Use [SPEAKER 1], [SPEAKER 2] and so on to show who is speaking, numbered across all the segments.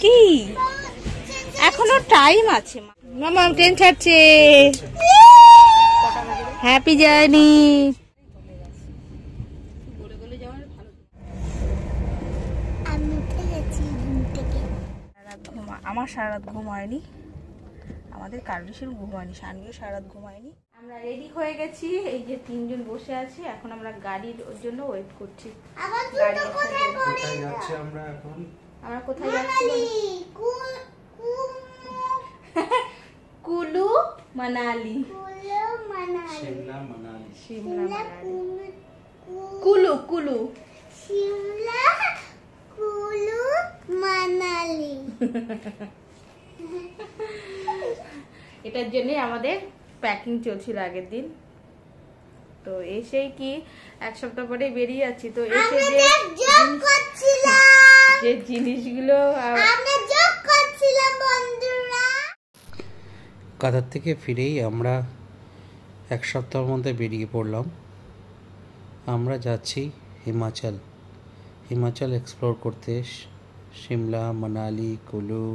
[SPEAKER 1] কি এখনো টাইম আছে। মামা ট্রেন ছাড়ছে। Happy journey. আমার সারা রাত ঘুম হয়নি, আমাদের কারোর ঘুম হয়নি, শানভিও সারা রাত ঘুম হয়নি। আমরা রেডি হয়ে গেছি, এই যে তিনজন বসে আছি, এখন আমরা গাড়ির জন্য ওয়েট করছি। আমরা কোথায় যাচ্ছি? কুলু মানালি। কুলু কুলু
[SPEAKER 2] শিমলা কুলু মানালি।
[SPEAKER 1] এটার জন্য আমাদের প্যাকিং চলছিল আগের দিন, তো এসেই কি এক সপ্তাহ পরে বেরিয়ে যাচ্ছি। তো এসে যে জিনিসগুলো
[SPEAKER 3] কাতার থেকে ফিরেই আমরা এক সপ্তাহের মধ্যে বেরিয়ে পড়লাম। আমরা যাচ্ছি হিমাচল এক্সপ্লোর করতে। শিমলা, মানালি, কুলু,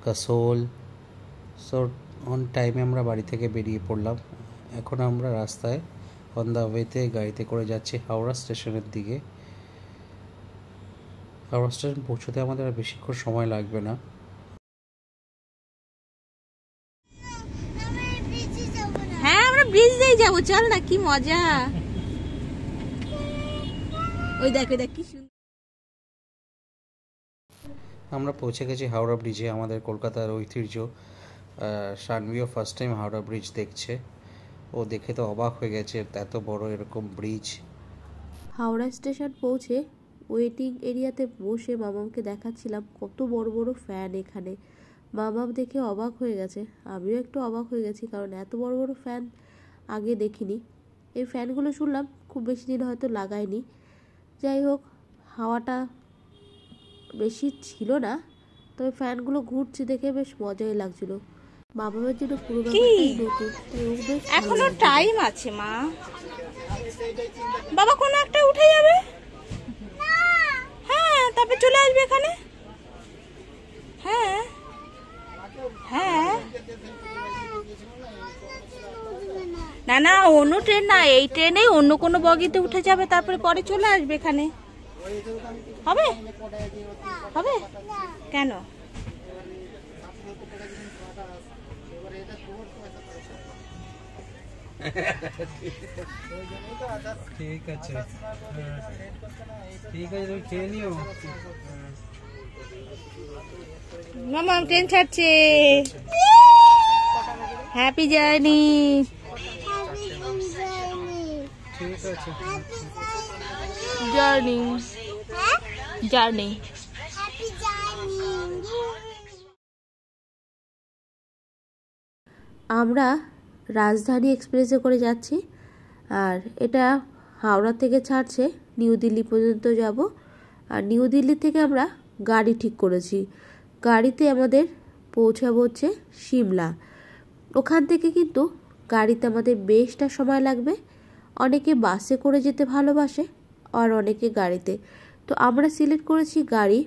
[SPEAKER 3] কাসোল। সো অন টাইমে আমরা বাড়ি থেকে বেরিয়ে পড়লাম। এখন আমরা রাস্তায় অন দ্য ওয়েতে গাড়িতে করে যাচ্ছি হাওড়া স্টেশনের দিকে। হাওড়া স্টেশন পৌঁছতে আমাদের আর বেশিক্ষণ সময় লাগবে না।
[SPEAKER 1] হ্যাঁ, আমরা ব্রিজ দিয়ে যাবো, চল না, কি মজা। ওই দেখ কি সুন্দর।
[SPEAKER 3] আমরা পৌঁছে গেছি হাওড়া ব্রিজে, আমাদের কলকাতার ঐতিহ্য। শানভিও ফার্স্ট টাইম হাওড়া ব্রিজ দেখছে, ও দেখে তো অবাক হয়ে গেছে, এত বড় এরকম ব্রিজ।
[SPEAKER 4] হাওড়া স্টেশন পৌঁছে ওয়েটিং এরিয়াতে বসে মামামকে দেখাচ্ছিলাম কত বড় বড় ফ্যান এখানে। মামাম দেখে অবাক হয়ে গেছে, আমিও একটু অবাক হয়ে গেছি, কারণ এত বড় বড় ফ্যান আগে দেখিনি। এই ফ্যানগুলো শুনলাম খুব বেশি দিন হয়তো লাগায়নি। যাই হোক, হাওয়াটা বেশি ছিল না, তবে ফ্যানগুলো ঘুরছে দেখে বেশ মজাই লাগছিল। মামামের জন্য পুরো ব্যাপারটাই নতুন, তাই ও বেশ
[SPEAKER 1] এখনো টাইম আছে। মা বাবা কোনো একটা উঠে যাবে, হ্যাঁ, তারপরে চলে আসবে এখানে। হ্যাঁ হ্যাঁ, না না, অন্য ট্রেন না, এই ট্রেনে অন্য কোনো বগিতে উঠে যাবে, তারপরে পরে চলে আসবে এখানে। হবে হবে কেন?
[SPEAKER 3] ঠিক আছে, ঠিক আছে, তুমি খেয়ে নিও।
[SPEAKER 1] মামা ট্রেন ছাড়ছে। Happy journey.
[SPEAKER 3] ঠিক আছে,
[SPEAKER 1] জার্নি জার্নি।
[SPEAKER 4] আমরা রাজধানী এক্সপ্রেসে করে যাচ্ছি, আর এটা হাওড়া থেকে ছাড়ছে, নিউ দিল্লি পর্যন্ত যাব। আর নিউ দিল্লি থেকে আমরা গাড়ি ঠিক করেছি, গাড়িতে আমাদের পৌঁছাবো হচ্ছে শিমলা। ওখান থেকে কিন্তু গাড়িতে আমাদের বেশটা সময় লাগবে। অনেকে বাসে করে যেতে ভালোবাসে আর অনেকে গাড়িতে। তো আমরা সিলেক্ট করেছি গাড়ি,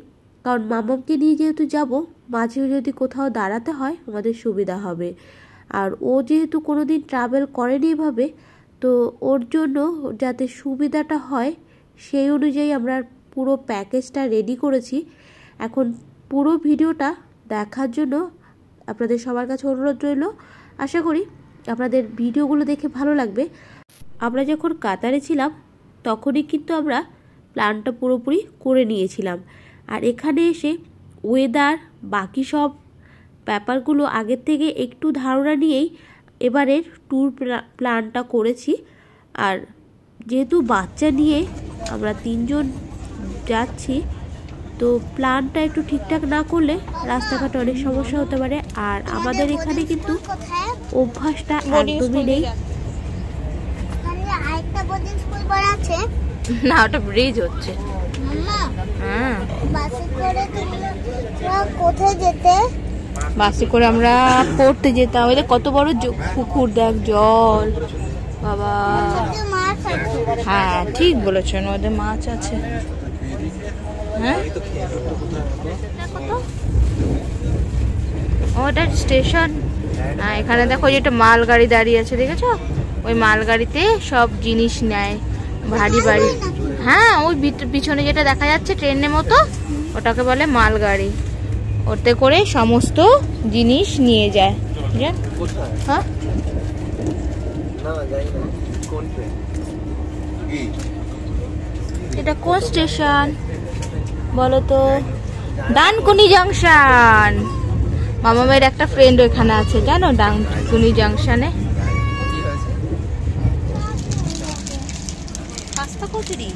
[SPEAKER 4] কারণ মামামকে নিয়ে যেহেতু যাব, মাঝে যদি কোথাও দাঁড়াতে হয় আমাদের সুবিধা হবে। আর ও যেহেতু কোনো দিন ট্রাভেল করেনি এভাবে, তো ওর জন্য যাতে সুবিধাটা হয় সেই অনুযায়ী আমরা পুরো প্যাকেজটা রেডি করেছি। এখন পুরো ভিডিওটা দেখার জন্য আপনাদের সবার কাছে অনুরোধ রইল। আশা করি আপনাদের ভিডিওগুলো দেখে ভালো লাগবে। আমরা যখন কাতারে ছিলাম তখনই কিন্তু আমরা প্ল্যানটা পুরোপুরি করে নিয়েছিলাম, আর এখানে এসে ওয়েদার বাকি সব ব্যাপারগুলো আগের থেকে একটু ধারণা নিয়েই এবারের ট্যুর প্ল্যানটা করেছি। আর যেহেতু বাচ্চা নিয়ে আমরা তিনজন যাচ্ছি, তো প্ল্যানটা একটু ঠিকঠাক না করলে রাস্তাঘাটে অনেক সমস্যা হতে পারে। আর আমাদের এখানে কিন্তু অভ্যাসটা একদমই নেই।
[SPEAKER 1] না, ওটা ব্রিজ হচ্ছে। হ্যাঁ, বাসে করে আমরা পড়তে যেতাম। ওই কত বড় পুকুর, দেখ জল, বাবা। হ্যাঁ ঠিক বলেছেন, ওদের মাছ আছে। হ্যাঁ, ওটা স্টেশন। এখানে দেখো যে একটা মালগাড়ি দাঁড়িয়ে আছে, দেখেছো? ওই মালগাড়িতে সব জিনিস নেয়, ভারী ভারী। হ্যাঁ, ওই পিছনে যেটা দেখা যাচ্ছে ট্রেনের মতো, ওটাকে বলে মালগাড়ি। ওতে করে সমস্ত জিনিস নিয়ে যায়। হ্যাঁ, এটা কোন স্টেশন বলো তো? ডানকুনি জাংশন। মামামের একটা ফ্রেন্ড ওইখানে আছে, জানো? ডানকুনি জাংশনে। পাস্তা কচুরি।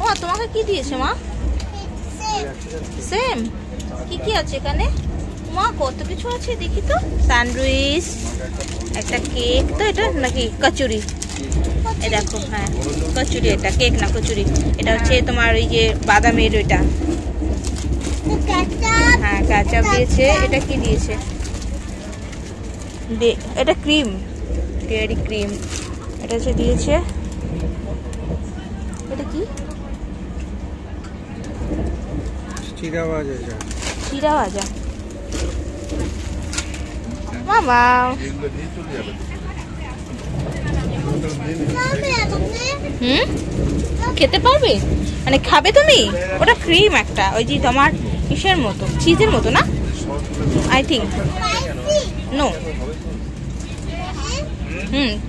[SPEAKER 1] ও তোমাকে কি দিয়েছে মা? সেম। কি কি আছে এখানে? মা কত কিছু আছে দেখি তো। স্যান্ডউইচ, একটা কেক, তো এটা নাকি কচুরি? এই দেখো, হ্যাঁ কচুরি, এটা কেক না কচুরি। এটা হচ্ছে তোমার ওই যে বাদামের ওইটা। হ্যাঁ কাচাপ দিয়েছে। এটা কি দিয়েছে? এটা ক্রিম, ডেয়ারি ক্রিম। এটা হচ্ছে দিয়েছে, এটা কি? চিড়া ভাজা। মামা খেতে পারবে? মানে খাবে তুমি? ওটা ক্রিম একটা, ওই যে তোমার কিসের মতো, চিজের মতো না? I think no.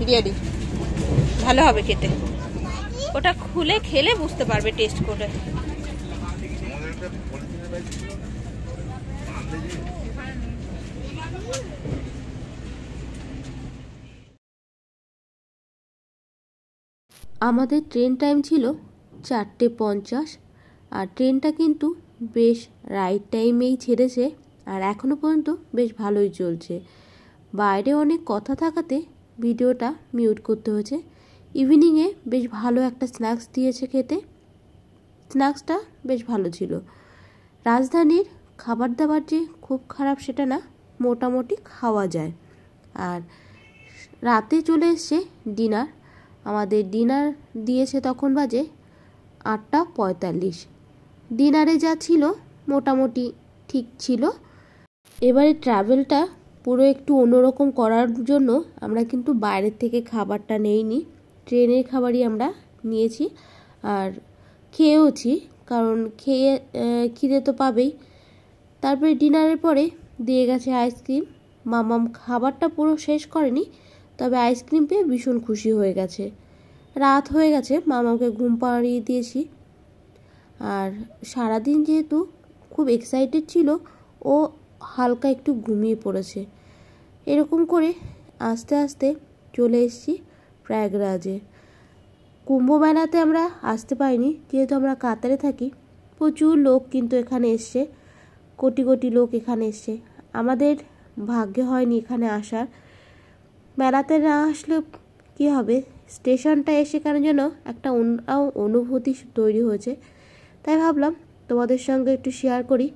[SPEAKER 1] রিয়ালি ভালো হবে খেতে। ওটা খুলে খেলে বুঝতে পারবে টেস্ট করে।
[SPEAKER 4] আমাদের ট্রেন টাইম ছিল 4:50, আর ট্রেনটা কিন্তু বেশ রাইট টাইমেই ছেড়েছে, আর এখনও পর্যন্ত বেশ ভালোই চলছে। বাইরে অনেক কথা থাকাতে ভিডিওটা মিউট করতে হয়েছে। ইভিনিংয়ে বেশ ভালো একটা স্ন্যাক্স দিয়েছে খেতে, স্ন্যাক্সটা বেশ ভালো ছিল। রাজধানীর খাবার দাবার যে খুব খারাপ সেটা না, মোটামুটি খাওয়া যায়। আর রাতে চলে এসছে ডিনার। আমাদের ডিনার দিয়েছে তখন বাজে 8:45। ডিনারে যা ছিল মোটামুটি ঠিক ছিল। এবারে ট্রাভেলটা পুরো একটু অন্যরকম করার জন্য আমরা কিন্তু বাইরের থেকে খাবারটা নেইনি, ট্রেনের খাবারই আমরা নিয়েছি আর খেয়েওছি, কারণ খেয়ে খিদে তো পাবেই। তারপরে ডিনারের পরে দিয়ে গেছে আইসক্রিম। মামাম খাবারটা পুরো শেষ করেনি, তবে আইসক্রিম পেয়ে ভীষণ খুশি হয়ে গেছে। রাত হয়ে গেছে, মামাকে ঘুম পাড়িয়ে দিয়েছি। আর সারাদিন যেহেতু খুব এক্সাইটেড ছিল, ও হালকা একটু ঘুমিয়ে পড়েছে। এরকম করে আস্তে আস্তে চলে এসেছি প্রয়াগরাজে। কুম্ভ মেলাতে আমরা আসতে পারিনি, যেহেতু আমরা কাতারে থাকি। প্রচুর লোক কিন্তু এখানে এসছে, কোটি কোটি লোক এখানে এসছে। আমাদের ভাগ্যে হয়নি এখানে আসার। মেলাতে না আসলে কী হবে, স্টেশনটা এসে কেন যেন একটা অনুভূতি তৈরি হয়েছে। তাই ভাবলাম তোমাদের সঙ্গে একটু শেয়ার করি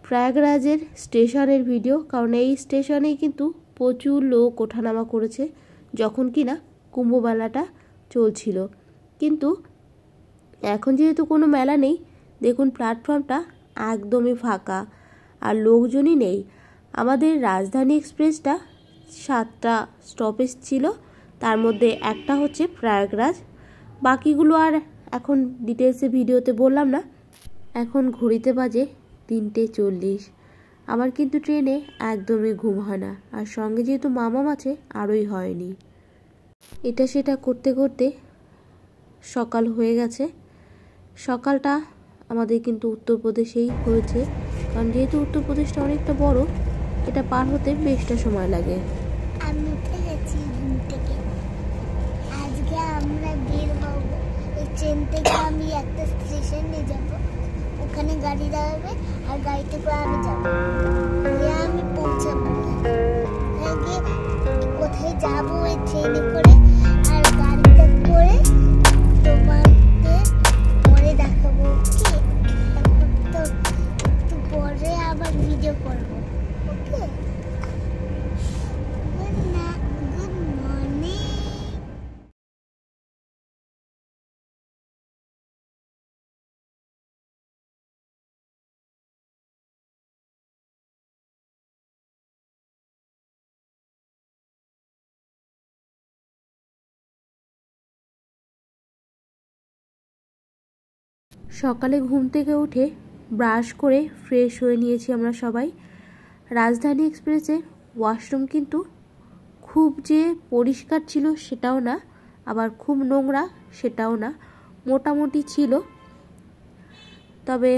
[SPEAKER 4] প্রয়াগরাজের স্টেশনের ভিডিও, কারণ এই স্টেশনেই কিন্তু প্রচুর লোক ওঠানামা করেছে যখন কিনা কুম্ভ মেলাটা চলছিল। কিন্তু এখন যেহেতু কোনো মেলা নেই, দেখুন প্ল্যাটফর্মটা একদমই ফাঁকা আর লোকজনই নেই। আমাদের রাজধানী এক্সপ্রেসটা 7টা স্টপেজ ছিল, তার মধ্যে একটা হচ্ছে প্রয়াগরাজ। বাকিগুলো আর এখন ডিটেলসে ভিডিওতে বললাম না। এখন ঘড়িতে বাজে 3:40। আমার কিন্তু ট্রেনে একদমই ঘুম হয় না, আর সঙ্গে যেহেতু মামাম আছে আরোই হয়নি। এটা সেটা করতে করতে সকাল হয়ে গেছে। সকালটা আমাদের কিন্তু উত্তরপ্রদেশেই হয়েছে, কারণ যেহেতু উত্তরপ্রদেশটা অনেকটা বড়, এটা পার হতে বেশটা সময় লাগে।
[SPEAKER 2] আমি উঠে গেছি ঘুম থেকে। আজকে আমরা বের হব। এই ট্রেন থেকে আমি একটা স্টেশনে যাব, ওখানে গাড়ি দাঁড়াবে আর গাড়িতে করে আমি যাব, আমি পৌঁছাবো। কোথায় যাবো ওই ট্রেনে করে আর গাড়িটা করে তোমাদের পরে দেখাবো। কি এখন তো একটু পরে আবার ভিডিও করবো। ওকে।
[SPEAKER 4] সকালে ঘুম থেকে উঠে ব্রাশ করে ফ্রেশ হয়ে নিয়েছি আমরা সবাই। রাজধানী এক্সপ্রেসের ওয়াশরুম কিন্তু খুব যে পরিষ্কার ছিল সেটাও না, আবার খুব নোংরা সেটাও না, মোটামুটি ছিল। তবে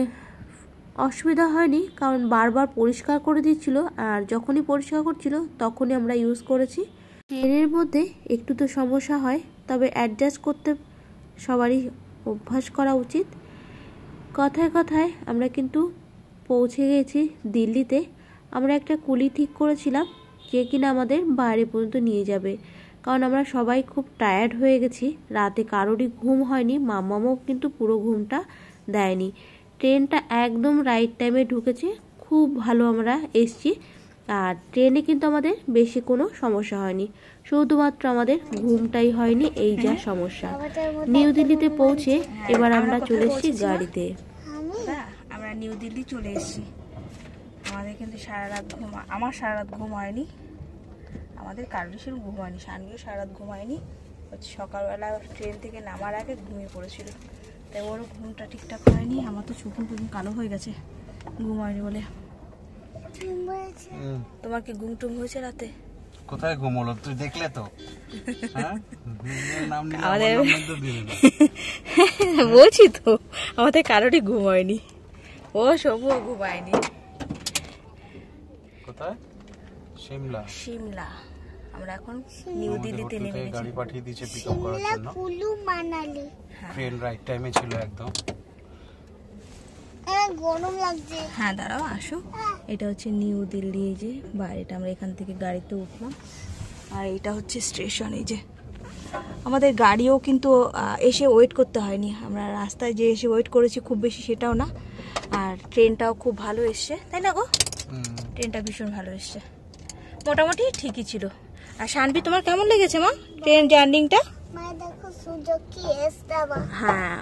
[SPEAKER 4] অসুবিধা হয়নি, কারণ বারবার পরিষ্কার করে দিচ্ছিল, আর যখনই পরিষ্কার করছিল তখনই আমরা ইউজ করেছি। ট্রেনের মধ্যে একটু তো সমস্যা হয়, তবে অ্যাডজাস্ট করতে সবারই অভ্যাস করা উচিত। কথায় কথায় আমরা কিন্তু পৌঁছে গেছি দিল্লিতে। আমরা একটা কুলি ঠিক করেছিলাম যে কিনা আমাদের বাইরে পর্যন্ত নিয়ে যাবে, কারণ আমরা সবাই খুব টায়ার্ড হয়ে গেছি, রাতে কারোরই ঘুম হয়নি, মাম্মামও কিন্তু পুরো ঘুমটা দেয়নি। ট্রেনটা একদম রাইট টাইমে ঢুকেছে, খুব ভালো আমরা এসছি। আর ট্রেনে কিন্তু আমাদের বেশি কোনো সমস্যা হয়নি, শুধুমাত্র আমাদের ঘুমটাই হয়নি, এই যা সমস্যা। নিউ দিল্লিতে পৌঁছে এবার আমরা চলে এসেছি গাড়িতে।
[SPEAKER 1] আমরা নিউ দিল্লি চলে এসেছি। আমাদের কিন্তু সারা রাত আমার সারা রাত ঘুম হয়নি, আমাদের কারোর ঘুম হয়নি, শানবিও সারা রাত ঘুম হয়নি। সকালবেলা ট্রেন থেকে নামার আগে ঘুমিয়ে পড়েছিল, তাই ওরও ঘুমটা ঠিকঠাক হয়নি। আমার তো চোখ মুখ কালো হয়ে গেছে ঘুম হয়নি বলে। তোমার কি ঘুম টুম হয়েছে রাতে?
[SPEAKER 3] কোথায় ঘুম হলো তুই দেখলে তো?
[SPEAKER 1] বলছি তো আমাদের কারোরই ঘুম হয়নি, ও সবুও ঘুমায়নি।
[SPEAKER 3] কোথায়?
[SPEAKER 1] সিমলা। আমরা এখন নিউ দিল্লিতে নেমে গেছি।
[SPEAKER 3] গাড়ি পাঠিয়ে দিয়েছে পিকআপ করার জন্য।
[SPEAKER 2] কুলু মানালি
[SPEAKER 3] ট্রেন রাইট টাইমে ছিল একদম।
[SPEAKER 2] গরম লাগছে।
[SPEAKER 1] হ্যাঁ দাঁড়াও, আসো। এটা হচ্ছে নিউ দিল্লি, এই যে বাইরেটা। আমরা এখান থেকে গাড়িতে উঠলাম, আর এটা হচ্ছে স্টেশন। এই যে আমাদের গাড়িও কিন্তু এসে ওয়েট করতে হয়নি, আমরা রাস্তায় যে এসে ওয়েট করেছি খুব বেশি সেটাও না। আর ট্রেনটাও খুব ভালো এসছে, তাই না গো? ট্রেনটা ভীষণ ভালো এসছে, মোটামুটি ঠিকই ছিল। আর শানবি, তোমার কেমন লেগেছে মা ট্রেন জার্নিংটা? হ্যাঁ,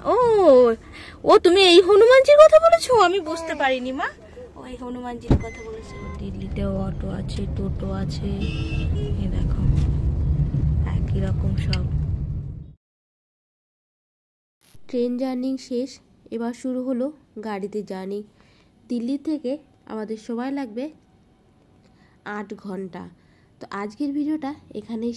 [SPEAKER 1] ও তুমি এই হনুমানজির কথা বলেছো? আমি বুঝতে পারিনি মা, ওই হনুমানজির কথা বলেছে। দিল্লিতেও অটো আছে, টোটো আছে, এই দেখো একই রকম সব।
[SPEAKER 4] ট্রেন জার্নি শেষ, এবার শুরু হলো গাড়িতে জার্নি। দিল্লি থেকে আমাদের সময় লাগবে 8 ঘন্টা। তো আজকের ভিডিওটা এখানেই